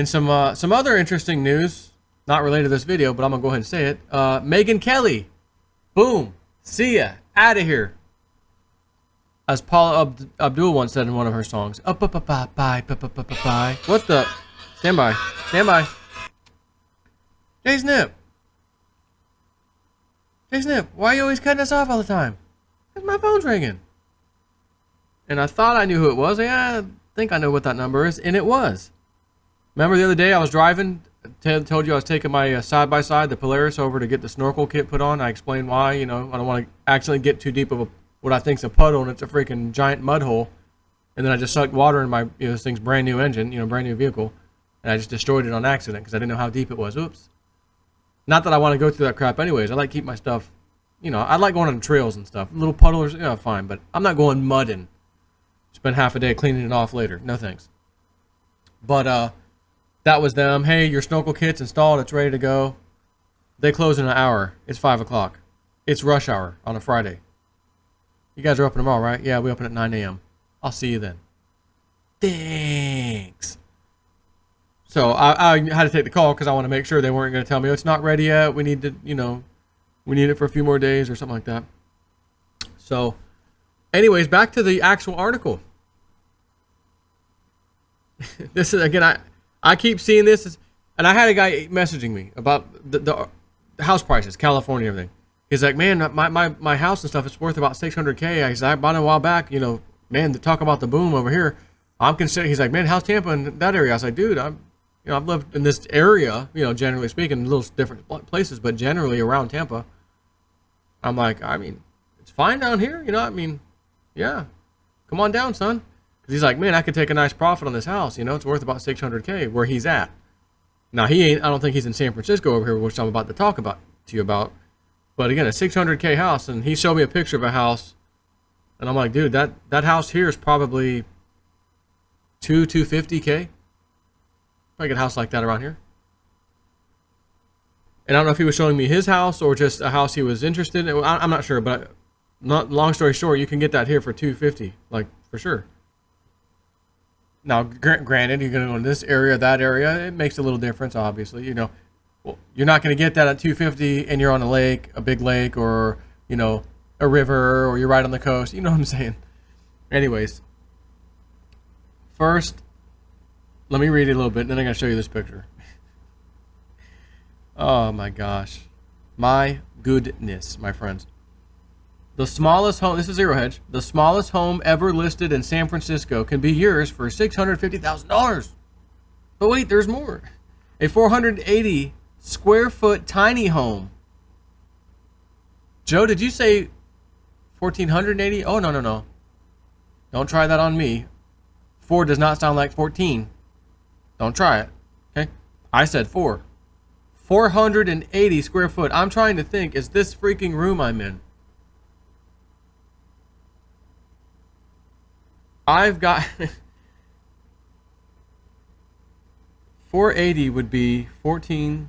And some other interesting news, not related to this video, but I'm gonna go ahead and say it. Megyn Kelly, boom, see ya, out of here. As Paula Abdul once said in one of her songs, up, up, up, up, bye, up, up, up, up, bye. What the? Stand by, stand by. Jay Snip. Jay Snip, why are you always cutting us off all the time? Because my phone's ringing. And I thought I knew who it was. Yeah, I think I know what that number is, and it was. Remember the other day I was driving, told you I was taking my side-by-side, the Polaris, over to get the snorkel kit put on. I explained why, you know, I don't want to accidentally get too deep of what I think's a puddle, and it's a freaking giant mud hole. And then I just sucked water in my, this thing's brand new engine, brand new vehicle, and I just destroyed it on accident because I didn't know how deep it was. Oops. Not that I want to go through that crap anyways. I like to keep my stuff, I like going on trails and stuff. Little puddlers, fine, but I'm not going mudding. Spend half a day cleaning it off later. No thanks. But that was them. Hey, your snorkel kit's installed. It's ready to go. They close in an hour. It's 5 o'clock. It's rush hour on a Friday. You guys are open tomorrow, right? Yeah, we open at 9 a.m. I'll see you then. Thanks. So I had to take the call because I want to make sure they weren't going to tell me, oh, it's not ready yet. We need to, we need it for a few more days or something like that. So anyways, back to the actual article. This is, again, I keep seeing this, and I had a guy messaging me about the house prices, California, everything. He's like, man, my house and stuff is worth about $600K. I said, I bought it a while back, man, to talk about the boom over here. I'm considering, he's like, man, how's Tampa in that area? I was like, dude, I've lived in this area, generally speaking, little different places, but generally around Tampa. I'm like, it's fine down here, yeah, come on down, son. Because he's like, man, I could take a nice profit on this house, it's worth about $600K where he's at. Now, I don't think he's in San Francisco over here, which I'm about to talk to you about. But again, a $600K house, and he showed me a picture of a house, and I'm like, dude, that house here is probably $250K. I get a house like that around here. And I don't know if he was showing me his house or just a house he was interested in. I'm not sure, but long story short, you can get that here for $250, like for sure. Now, granted, you're going to go in this area, that area. It makes a little difference, obviously. Well, you're not going to get that at $250 and you're on a lake, a big lake, or a river, or you're right on the coast. You know what I'm saying? Anyways, first, let me read it a little bit, and then I'm going to show you this picture. Oh my gosh. My goodness, my friends. The smallest home, this is Zero Hedge, the smallest home ever listed in San Francisco can be yours for $650,000. But wait, there's more. A 480 square foot tiny home. Joe, did you say 1,480? Oh, no. Don't try that on me. 4 does not sound like 14. Don't try it. Okay? I said 4. 480 square foot. I'm trying to think, is this freaking room I'm in? I've got 480 would be 14.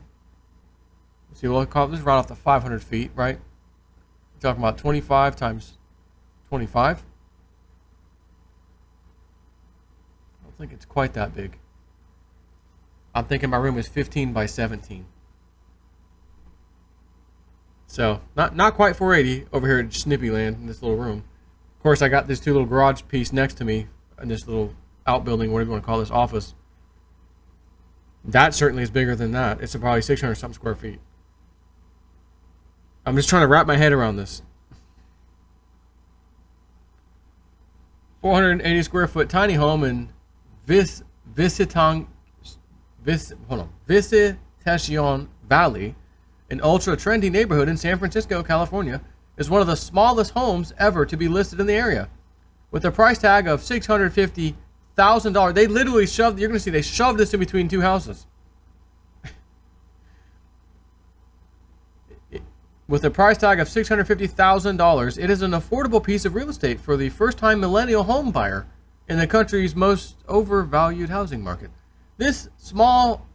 Let's see, we'll call this right off the 500 feet, right? We're talking about 25 times 25. I don't think it's quite that big. I'm thinking my room is 15 by 17. So not quite 480 over here at Snippy Land in this little room. Of course, I got this 2 little garage piece next to me in this little outbuilding, whatever you want to call this, office. That certainly is bigger than that. It's probably 600 something square feet. I'm just trying to wrap my head around this. 480 square foot tiny home in Visitacion Valley, an ultra trendy neighborhood in San Francisco, California, is one of the smallest homes ever to be listed in the area. With a price tag of $650,000, they literally shoved, you're going to see, they shoved this in between 2 houses. With a price tag of $650,000, it is an affordable piece of real estate for the first-time millennial home buyer in the country's most overvalued housing market. This small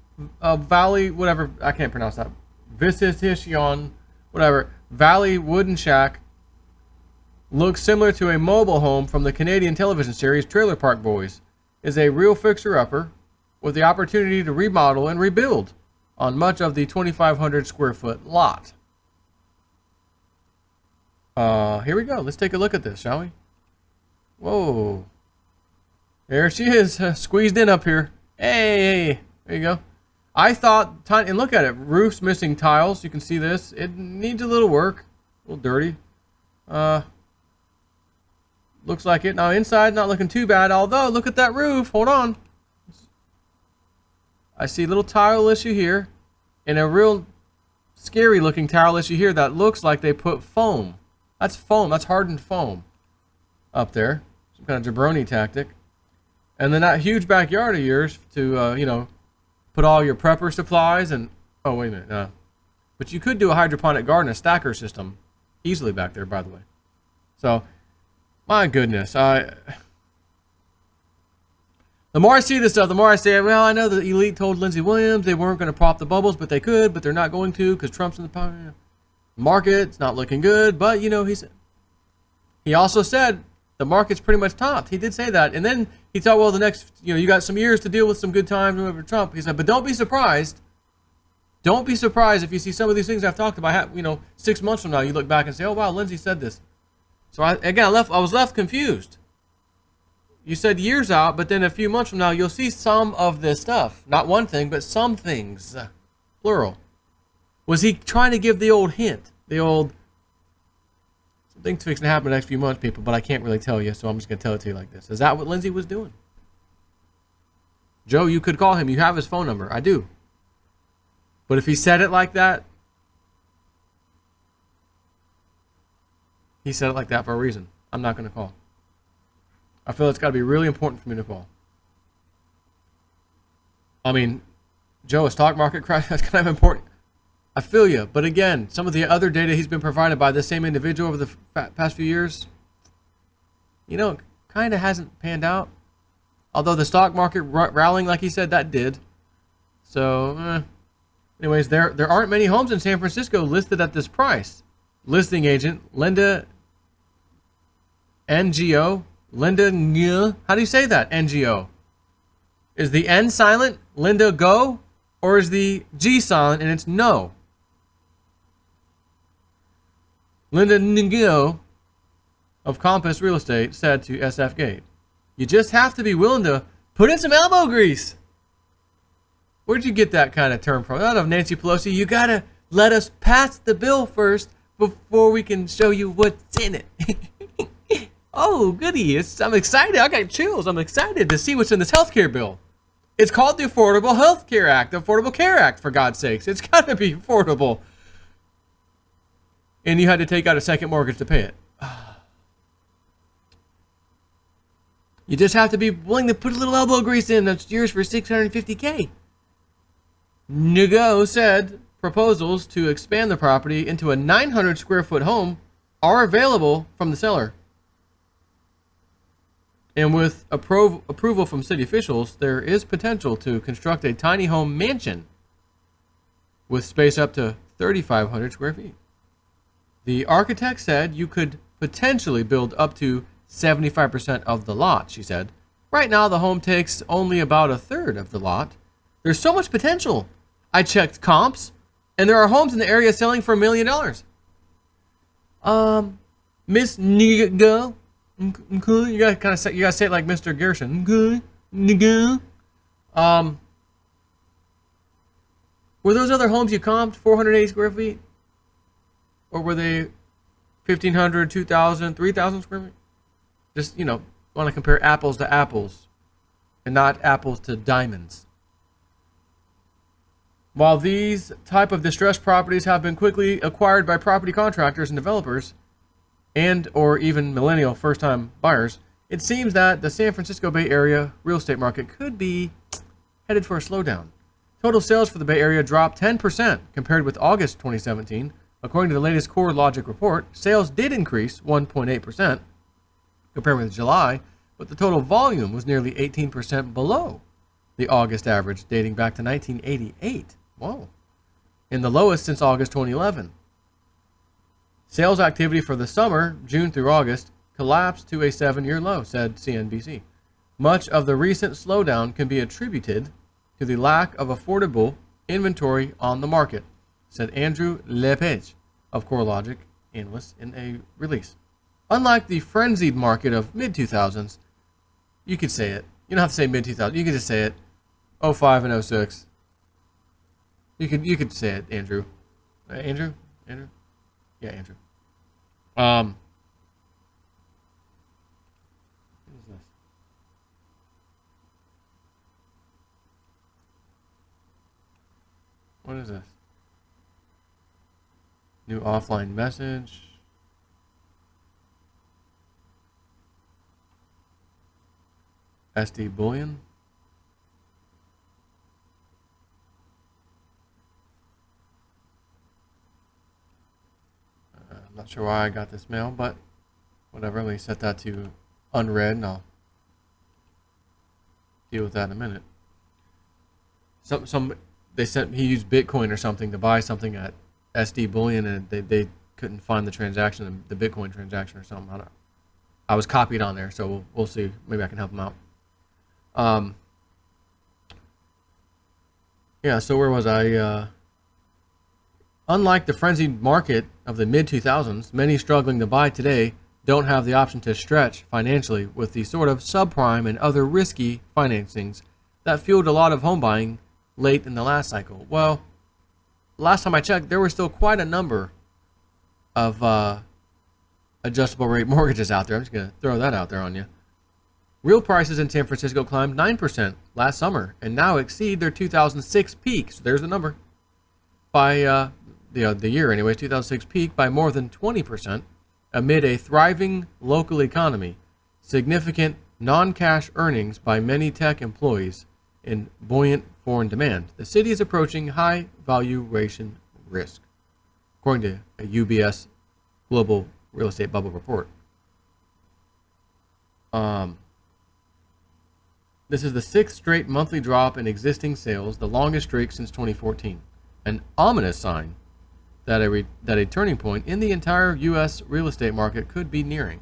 valley, whatever, I can't pronounce that, Visitacion, whatever, Valley wooden shack looks similar to a mobile home from the Canadian television series Trailer Park Boys. Is a real fixer-upper with the opportunity to remodel and rebuild on much of the 2,500 square foot lot. Here we go. Let's take a look at this, shall we? Whoa. There she is, squeezed in up here. Hey, there you go. I thought, and look at it, roof's missing tiles. You can see this. It needs a little work, a little dirty. Looks like it. Now inside, not looking too bad. Although, look at that roof. Hold on. I see a little tile issue here, and a real scary looking tile issue here that looks like they put foam. That's foam. That's hardened foam up there. Some kind of jabroni tactic. And then that huge backyard of yours to, you know, put all your prepper supplies and... Oh, wait a minute. But you could do a hydroponic garden, a stacker system, easily back there, by the way. So, my goodness. The more I see this stuff, the more I say, well, I know the elite told Lindsey Williams they weren't going to prop the bubbles, but they could, but they're not going to because Trump's in the power. Market's not looking good, but, you know, he also said the market's pretty much topped. He did say that. And then he thought, well, the next, you know, you got some years to deal with some good times with Trump. He said, but don't be surprised. Don't be surprised if you see some of these things I've talked about, you know, 6 months from now, you look back and say, oh, wow, Lindsey said this. So, I was left confused. You said years out, but then a few months from now, you'll see some of this stuff. Not one thing, but some things. Plural. Was he trying to give the old hint? The old... Something's fixing to happen in the next few months, people, but I can't really tell you, so I'm just going to tell it to you like this. Is that what Lindsey was doing? Joe, you could call him. You have his phone number. I do. But if he said it like that, he said it like that for a reason. I'm not going to call. I feel it's got to be really important for me to call. I mean, Joe, a stock market crash, that's kind of important. I feel you. But again, some of the other data he's been provided by the same individual over the past few years, you know, kind of hasn't panned out. Although the stock market rallying, like he said, that did. So, anyways, there aren't many homes in San Francisco listed at this price. Listing agent Linda NGO. Linda Ng. How do you say that? NGO. Is the N silent? Linda Go? Or is the G silent and it's no? Linda Ng of Compass Real Estate said to SF Gate, you just have to be willing to put in some elbow grease. Where'd you get that kind of term from? Out of Nancy Pelosi. You gotta let us pass the bill first before we can show you what's in it. Oh, goody. I'm excited. I got chills. I'm excited to see what's in this healthcare bill. It's called the Affordable Health Care Act, the Affordable Care Act, for God's sakes. It's got to be affordable. And you had to take out a second mortgage to pay it. You just have to be willing to put a little elbow grease in. That's yours for $650K. Ngo said proposals to expand the property into a 900 square foot home are available from the seller. And with approval from city officials, there is potential to construct a tiny home mansion with space up to 3,500 square feet. The architect said you could potentially build up to 75% of the lot, she said. Right now, the home takes only about a third of the lot. There's so much potential. I checked comps, and there are homes in the area selling for $1 million. Miss Nigo. Okay. You gotta say it like Mr. Gershon. Okay. Were those other homes you comped 480 square feet, or were they 1,500, 2,000, 3,000 square feet? Just, you know, want to compare apples to apples, and not apples to diamonds. While these type of distressed properties have been quickly acquired by property contractors and developers, and or even millennial first-time buyers, it seems that the San Francisco Bay Area real estate market could be headed for a slowdown. Total sales for the Bay Area dropped 10% compared with August 2017. According to the latest CoreLogic report, sales did increase 1.8% compared with July, but the total volume was nearly 18% below the August average, dating back to 1988. Whoa. And the lowest since August 2011. Sales activity for the summer, June through August, collapsed to a 7-year low, said CNBC. Much of the recent slowdown can be attributed to the lack of affordable inventory on the market, said Andrew Lepage of CoreLogic analysts in a release. Unlike the frenzied market of mid-2000s, you could say it. You don't have to say mid-2000s. You could just say it. 05 and 06. You could say it, Andrew. Andrew? Yeah, Andrew. What is this? What is this? New offline message. SD bullion. I'm not sure why I got this mail, but whatever. Let me set that to unread, and I'll deal with that in a minute. He used Bitcoin or something to buy something at SD bullion, and they couldn't find the transaction, the Bitcoin transaction or something. I was copied on there, so we'll see. Maybe I can help him out. Yeah, so where was I? Unlike the frenzied market of the mid-2000s, many struggling to buy today don't have the option to stretch financially with the sort of subprime and other risky financings that fueled a lot of home buying late in the last cycle. Well, last time I checked, there were still quite a number of adjustable rate mortgages out there. I'm just going to throw that out there on you. Real prices in San Francisco climbed 9% last summer and now exceed their 2006 peak. So there's the number. By the year anyway, 2006 peak by more than 20% amid a thriving local economy, significant non-cash earnings by many tech employees, and buoyant foreign demand. The city is approaching high valuation risk, according to a UBS Global Real Estate Bubble report. This is the sixth straight monthly drop in existing sales, the longest streak since 2014. An ominous sign that a turning point in the entire U.S. real estate market could be nearing.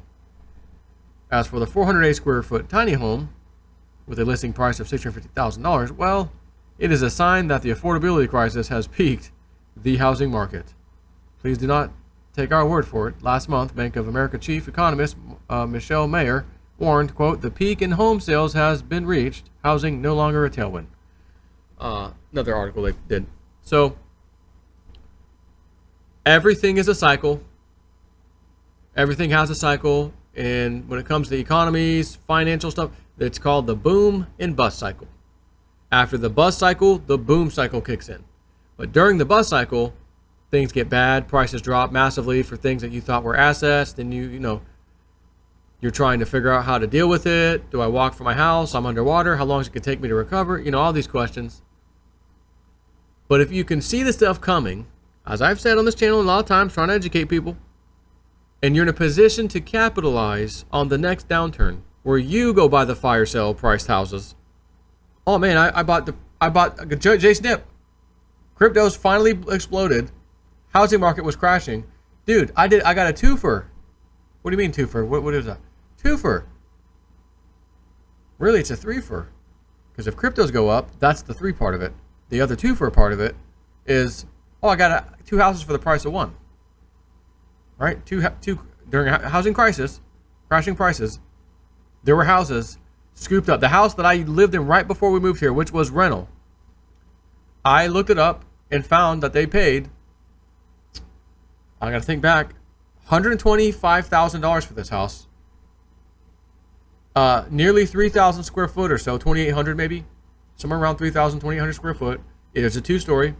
As for the 408 square foot tiny home with a listing price of $650,000, well, it is a sign that the affordability crisis has peaked the housing market. Please do not take our word for it. Last month, Bank of America chief economist Michelle Mayer warned, quote, the peak in home sales has been reached, housing no longer a tailwind. Another article they did. So, everything is a cycle. Everything has a cycle. And when it comes to economies, financial stuff, it's called the boom and bust cycle. After the bust cycle, the boom cycle kicks in. But during the bust cycle, things get bad. Prices drop massively for things that you thought were assets. Then you're trying to figure out how to deal with it. Do I walk from my house? I'm underwater. How long is it going to take me to recover? All these questions. But if you can see the stuff coming, as I've said on this channel a lot of times, trying to educate people, and you're in a position to capitalize on the next downturn, where you go buy the fire sale priced houses. Oh man, I bought Jason Dip. Crypto's finally exploded. Housing market was crashing. Dude, I got a twofer. What do you mean twofer? What is that? Twofer. Really, it's a threefer. Because if cryptos go up, that's the three part of it. The other twofer part of it is, I got two houses for the price of one. Right? Two during a housing crisis, crashing prices, there were houses scooped up. The house that I lived in right before we moved here, which was rental, I looked it up and found that they paid, I got to think back, $125,000 for this house. Nearly 3,000 square foot or so, 2,800 maybe, somewhere around 3,000, 2,800 square foot. It is a two-story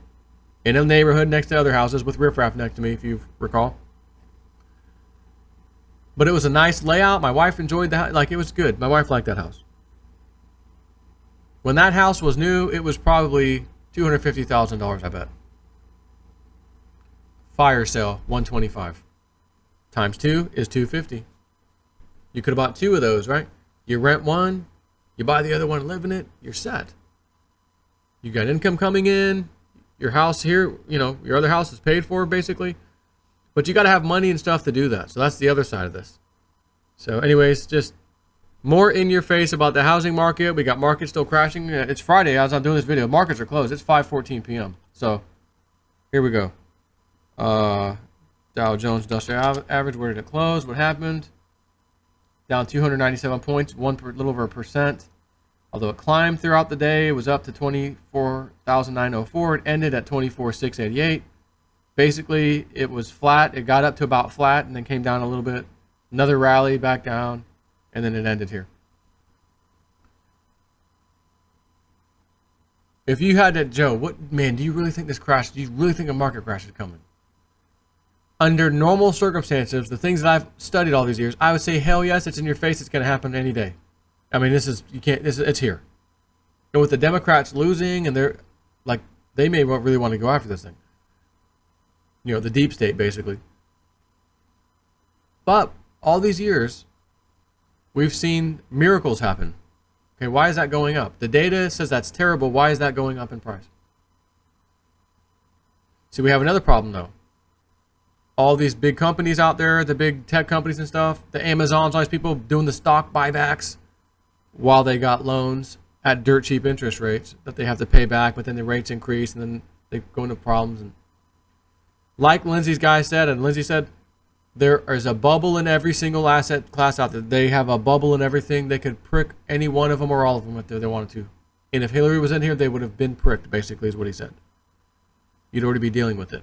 in a neighborhood next to other houses with riffraff next to me, if you recall. But it was a nice layout. My wife enjoyed that. Like, it was good. My wife liked that house. When that house was new, it was probably $250,000, I bet. Fire sale, $125,000. Times 2 is $250,000. You could have bought two of those, right? You rent one, you buy the other one and live in it, you're set. You got income coming in, your house here, your other house is paid for basically. But you got to have money and stuff to do that. So that's the other side of this. So anyways, just More in your face about the housing market. We got markets still crashing. It's Friday as I'm doing this video. Markets are closed. It's 5:14 p.m. So here we go. Dow Jones Industrial Average. Where did it close? What happened? Down 297 points, little over 1%. Although it climbed throughout the day, it was up to 24,904. It ended at 24,688. Basically, it was flat. It got up to about flat and then came down a little bit. Another rally back down, and then it ended here. If you had to, Joe, do you really think this crash? Do you really think a market crash is coming? Under normal circumstances, the things that I've studied all these years, I would say, hell yes, it's in your face. It's going to happen any day. I mean, it's here. And with the Democrats losing, and they may really want to go after this thing. You know, the deep state, basically. But all these years, we've seen miracles happen. Okay, why is that going up? The data says that's terrible. Why is that going up in price? See, we have another problem, though. All these big companies out there, the big tech companies and stuff, the Amazons, all these people doing the stock buybacks while they got loans at dirt cheap interest rates that they have to pay back, but then the rates increase and then they go into problems. And like Lindsay's guy said, and Lindsay said, there is a bubble in every single asset class out there. They have a bubble in everything. They could prick any one of them or all of them if they wanted to. And if Hillary was in here, they would have been pricked, basically, is what he said. You'd already be dealing with it.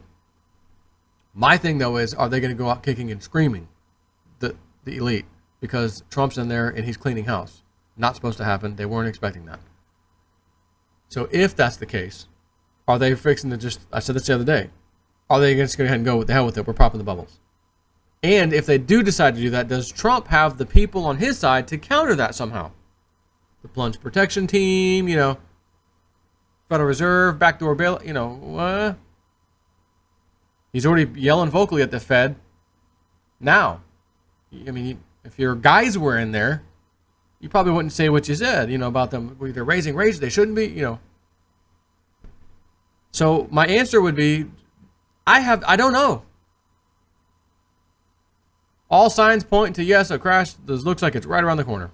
My thing, though, is are they going to go out kicking and screaming, the elite, because Trump's in there and he's cleaning house? Not supposed to happen. They weren't expecting that. So if that's the case, are they fixing to just, I said this the other day, are they just going to go ahead and go with the hell with it? We're popping the bubbles. And if they do decide to do that, does Trump have the people on his side to counter that somehow? The plunge protection team, you know, Federal Reserve, backdoor bail, you know, he's already yelling vocally at the Fed. Now, I mean, if your guys were in there, you probably wouldn't say what you said, you know, about them. They're raising rates, they shouldn't be, you know. So my answer would be, I don't know. All signs point to yes, a crash. This looks like it's right around the corner.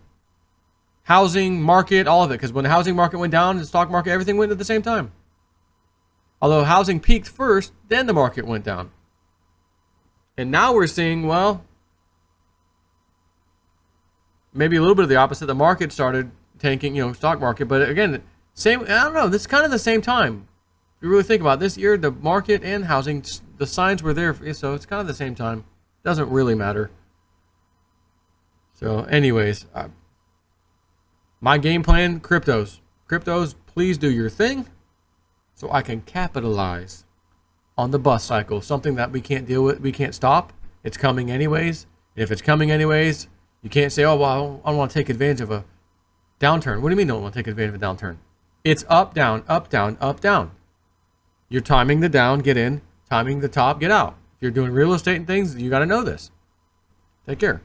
Housing market, all of it, because when the housing market went down, the stock market, everything went at the same time. Although housing peaked first, then the market went down. And now we're seeing, well, maybe a little bit of the opposite. The market started tanking, you know, stock market. But again, same. I don't know. This is kind of the same time. If you really think about it, this year, the market and housing, the signs were there. So it's kind of the same time. Doesn't really matter. So anyways, my game plan, cryptos. Cryptos, please do your thing so I can capitalize on the bust cycle. Something that we can't deal with, we can't stop. It's coming anyways. And if it's coming anyways, you can't say, oh, well, I don't want to take advantage of a downturn. What do you mean don't want to take advantage of a downturn? It's up, down, up, down, up, down. You're timing the down, get in. Timing the top, get out. If you're doing real estate and things, you got to know this. Take care.